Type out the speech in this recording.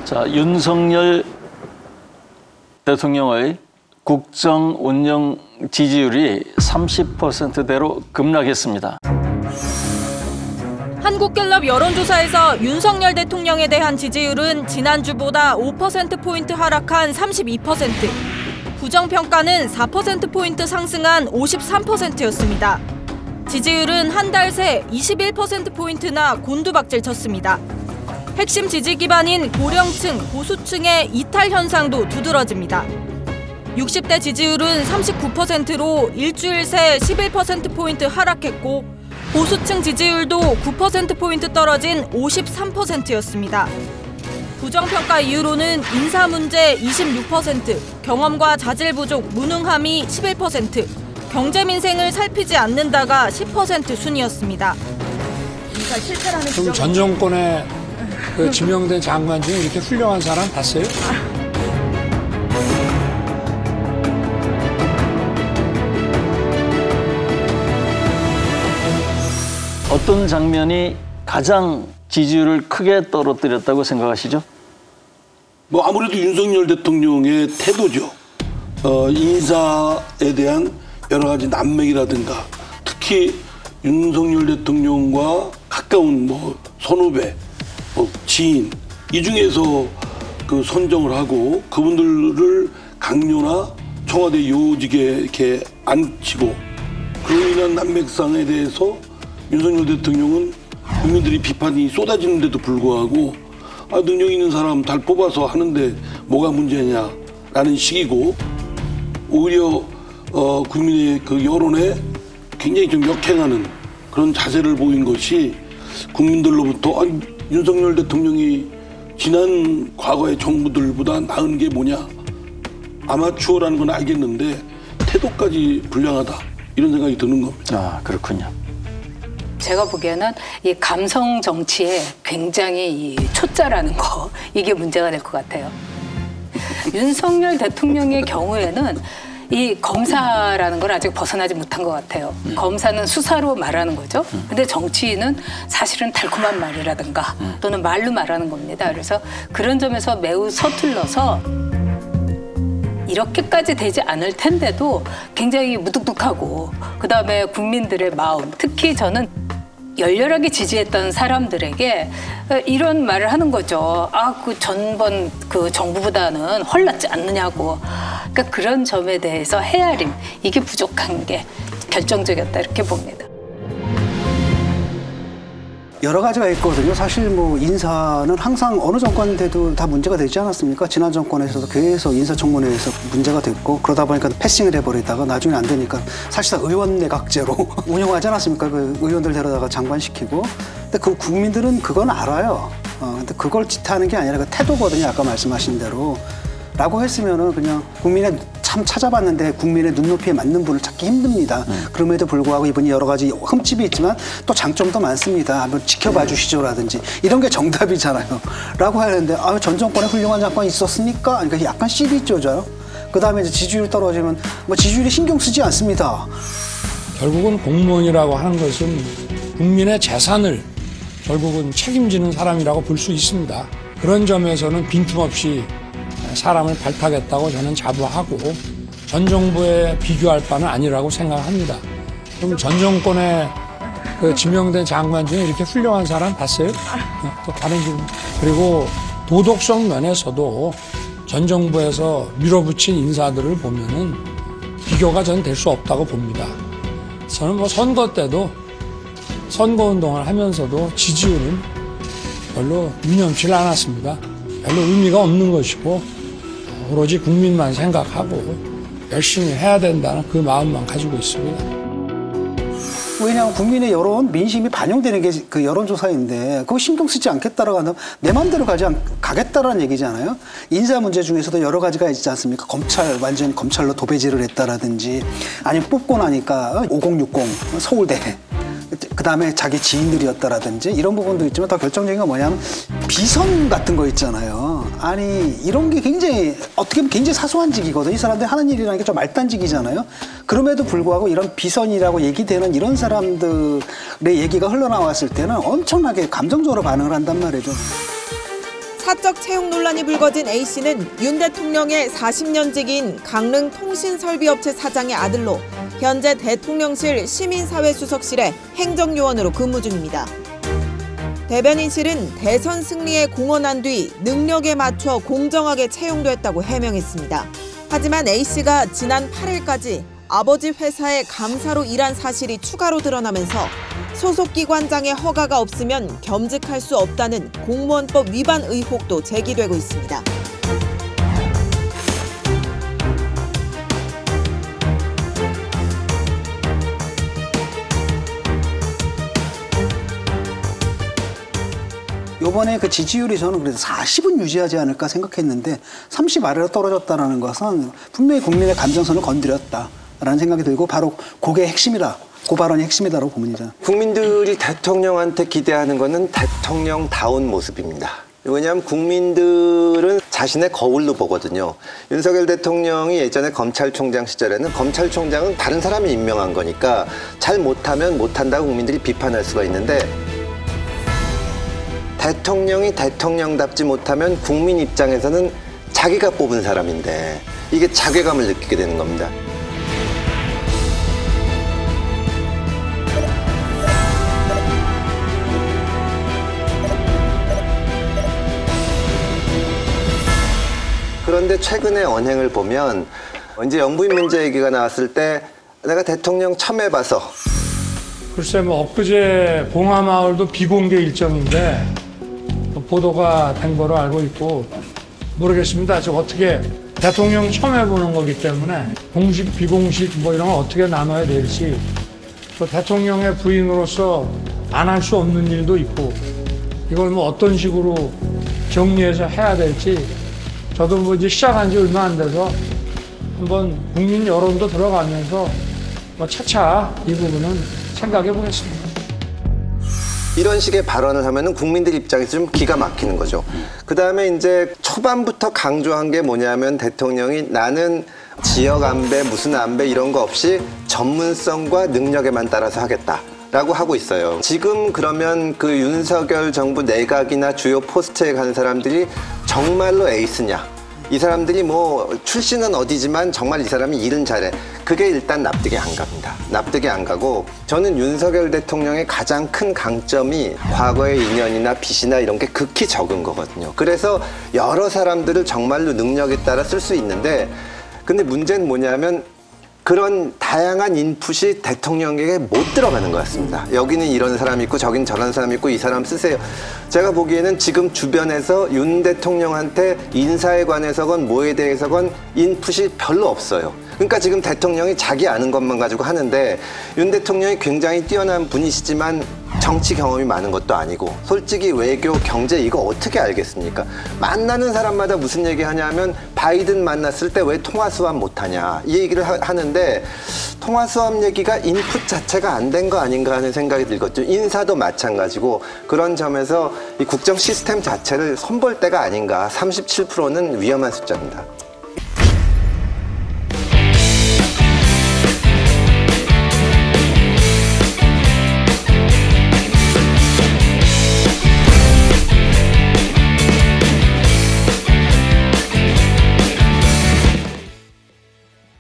자, 윤석열 대통령의 국정 운영 지지율이 30%대로 급락했습니다. 한국갤럽 여론조사에서 윤석열 대통령에 대한 지지율은 지난주보다 5%포인트 하락한 32%, 부정평가는 4%포인트 상승한 53%였습니다. 지지율은 한 달 새 21%포인트나 곤두박질 쳤습니다. 핵심 지지 기반인 고령층, 보수층의 이탈 현상도 두드러집니다. 60대 지지율은 39%로 일주일 새 11%포인트 하락했고 보수층 지지율도 9%포인트 떨어진 53%였습니다. 부정평가 이유로는 인사 문제 26%, 경험과 자질 부족, 무능함이 11%, 경제 민생을 살피지 않는다가 10% 순이었습니다. 그럼 전 정권에 그 지명된 장관 중에 이렇게 훌륭한 사람 봤어요? 어떤 장면이 가장 지지율을 크게 떨어뜨렸다고 생각하시죠? 뭐 아무래도 윤석열 대통령의 태도죠. 인사에 대한 여러 가지 난맥이라든가 특히 윤석열 대통령과 가까운 뭐 선후배, 지인 이 중에서 그 선정을 하고 그분들을 강요나 청와대 요직에 이렇게 앉히고 그로 인한 난맥상에 대해서 윤석열 대통령은 국민들이 비판이 쏟아지는데도 불구하고 능력 있는 사람 잘 뽑아서 하는데 뭐가 문제냐라는 식이고 오히려 국민의 그 여론에 굉장히 좀 역행하는 그런 자세를 보인 것이 국민들로부터 윤석열 대통령이 지난 과거의 정부들보다 나은 게 뭐냐 아마추어라는 건 알겠는데 태도까지 불량하다 이런 생각이 드는 겁니다. 아, 그렇군요. 제가 보기에는 이 감성 정치에 굉장히 이 초짜라는 거 이게 문제가 될 것 같아요. 윤석열 대통령의 경우에는 이 검사라는 걸 아직 벗어나지 못한 것 같아요. 검사는 수사로 말하는 거죠. 근데 정치인은 사실은 달콤한 말이라든가 또는 말로 말하는 겁니다. 그래서 그런 점에서 매우 서툴러서 이렇게까지 되지 않을 텐데도 굉장히 무뚝뚝하고 그다음에 국민들의 마음, 특히 저는 열렬하게 지지했던 사람들에게 이런 말을 하는 거죠. 그 전번 그 정부보다는 헐났지 않느냐고. 그러니까 그런 점에 대해서 헤아림, 이게 부족한 게 결정적이었다 이렇게 봅니다. 여러 가지가 있거든요. 사실 뭐 인사는 항상 어느 정권 때도 다 문제가 되지 않았습니까? 지난 정권에서도 계속 인사청문회에서 문제가 됐고 그러다 보니까 패싱을 해버리다가 나중에 안 되니까 사실상 의원 내각제로 운영하지 않았습니까? 그 의원들 데려다가 장관시키고. 근데 그 국민들은 그건 알아요. 근데 그걸 지탄하는 게 아니라 그 태도거든요. 아까 말씀하신 대로. 라고 했으면은 그냥 국민의 참 찾아봤는데 국민의 눈높이에 맞는 분을 찾기 힘듭니다. 그럼에도 불구하고 이분이 여러 가지 흠집이 있지만 또 장점도 많습니다. 한번 지켜봐 주시죠라든지 이런 게 정답이잖아요. 라고 하는데 전 정권에 훌륭한 장관이 있었습니까? 그러니까 약간 시비조죠. 그다음에 이제 지지율 떨어지면 뭐 지지율에 신경 쓰지 않습니다. 결국은 공무원이라고 하는 것은 국민의 재산을 결국은 책임지는 사람이라고 볼 수 있습니다. 그런 점에서는 빈틈없이 사람을 발탁했다고 저는 자부하고 전 정부에 비교할 바는 아니라고 생각합니다. 그럼 전 정권에 그 지명된 장관 중에 이렇게 훌륭한 사람 봤어요? 또 다른 질문. 그리고 도덕성 면에서도 전 정부에서 밀어붙인 인사들을 보면은 비교가 전 될 수 없다고 봅니다. 저는 뭐 선거 때도 선거운동을 하면서도 지지율은 별로 유념치 않았습니다. 별로 의미가 없는 것이고 오로지 국민만 생각하고 열심히 해야 된다는 그 마음만 가지고 있습니다. 왜냐하면 국민의 여론, 민심이 반영되는 게 그 여론조사인데 그거 신경 쓰지 않겠다라고 한다면 내 맘대로 가겠다라는 얘기잖아요. 인사 문제 중에서도 여러 가지가 있지 않습니까? 검찰, 완전히 검찰로 도배질을 했다라든지 아니면 뽑고 나니까 5060 서울대 그다음에 자기 지인들이었다라든지 이런 부분도 있지만 더 결정적인 건 뭐냐면 비선 같은 거 있잖아요. 아니 이런 게 굉장히 어떻게 보면 굉장히 사소한 직이거든요. 이 사람들이 하는 일이라는 게 좀 말단직이잖아요. 그럼에도 불구하고 이런 비선이라고 얘기되는 이런 사람들의 얘기가 흘러나왔을 때는 엄청나게 감정적으로 반응을 한단 말이죠. 사적 채용 논란이 불거진 A씨는 윤 대통령의 40년직인 강릉 통신설비업체 사장의 아들로 현재 대통령실 시민사회수석실에 행정요원으로 근무 중입니다. 대변인실은 대선 승리에 공헌한 뒤 능력에 맞춰 공정하게 채용됐다고 해명했습니다. 하지만 A씨가 지난 8일까지 아버지 회사의 감사로 일한 사실이 추가로 드러나면서 소속 기관장의 허가가 없으면 겸직할 수 없다는 공무원법 위반 의혹도 제기되고 있습니다. 이번에 그 지지율이 저는 그래도 40은 유지하지 않을까 생각했는데 30 아래로 떨어졌다는 것은 분명히 국민의 감정선을 건드렸다라는 생각이 들고 바로 그게 핵심이다. 그 발언이 핵심이다라고 봅니다. 국민들이 대통령한테 기대하는 것은 대통령다운 모습입니다. 왜냐하면 국민들은 자신의 거울로 보거든요. 윤석열 대통령이 예전에 검찰총장 시절에는 검찰총장은 다른 사람이 임명한 거니까 잘 못하면 못한다고 국민들이 비판할 수가 있는데 대통령이 대통령답지 못하면 국민 입장에서는 자기가 뽑은 사람인데 이게 자괴감을 느끼게 되는 겁니다. 그런데 최근의 언행을 보면 이제 영부인 문제 얘기가 나왔을 때 내가 대통령 처음 해봐서 글쎄 뭐 엊그제 봉하마을도 비공개 일정인데 보도가 된 거로 알고 있고 모르겠습니다. 저 어떻게 대통령 처음 해보는 거기 때문에 공식 비공식 뭐 이런 거 어떻게 나눠야 될지 또 대통령의 부인으로서 안 할 수 없는 일도 있고 이걸 뭐 어떤 식으로 정리해서 해야 될지 저도 뭐 이제 시작한 지 얼마 안 돼서 한번 국민 여론도 들어가면서 뭐 차차 이 부분은 생각해 보겠습니다. 이런 식의 발언을 하면은 국민들 입장에서 좀 기가 막히는 거죠. 그 다음에 이제 초반부터 강조한 게 뭐냐면 대통령이 나는 지역 안배, 무슨 안배 이런 거 없이 전문성과 능력에만 따라서 하겠다. 라고 하고 있어요. 지금 그러면 그 윤석열 정부 내각이나 주요 포스트에 간 사람들이 정말로 에이스냐? 이 사람들이 뭐 출신은 어디지만 정말 이 사람이 일은 잘해. 그게 일단 납득이 안 갑니다. 납득이 안 가고 저는 윤석열 대통령의 가장 큰 강점이 과거의 인연이나 빚이나 이런 게 극히 적은 거거든요. 그래서 여러 사람들을 정말로 능력에 따라 쓸 수 있는데 근데 문제는 뭐냐면 그런 다양한 인풋이 대통령에게 못 들어가는 것 같습니다. 여기는 이런 사람이 있고 저긴 저런 사람이 있고 이 사람 쓰세요. 제가 보기에는 지금 주변에서 윤 대통령한테 인사에 관해서건 뭐에 대해서건 인풋이 별로 없어요. 그러니까 지금 대통령이 자기 아는 것만 가지고 하는데 윤 대통령이 굉장히 뛰어난 분이시지만 정치 경험이 많은 것도 아니고 솔직히 외교, 경제 이거 어떻게 알겠습니까? 만나는 사람마다 무슨 얘기 하냐면 바이든 만났을 때 왜 통화수합 못하냐 이 얘기를 하는데 통화수합 얘기가 인풋 자체가 안 된 거 아닌가 하는 생각이 들거든요. 인사도 마찬가지고 그런 점에서 이 국정 시스템 자체를 손볼 때가 아닌가 37%는 위험한 숫자입니다.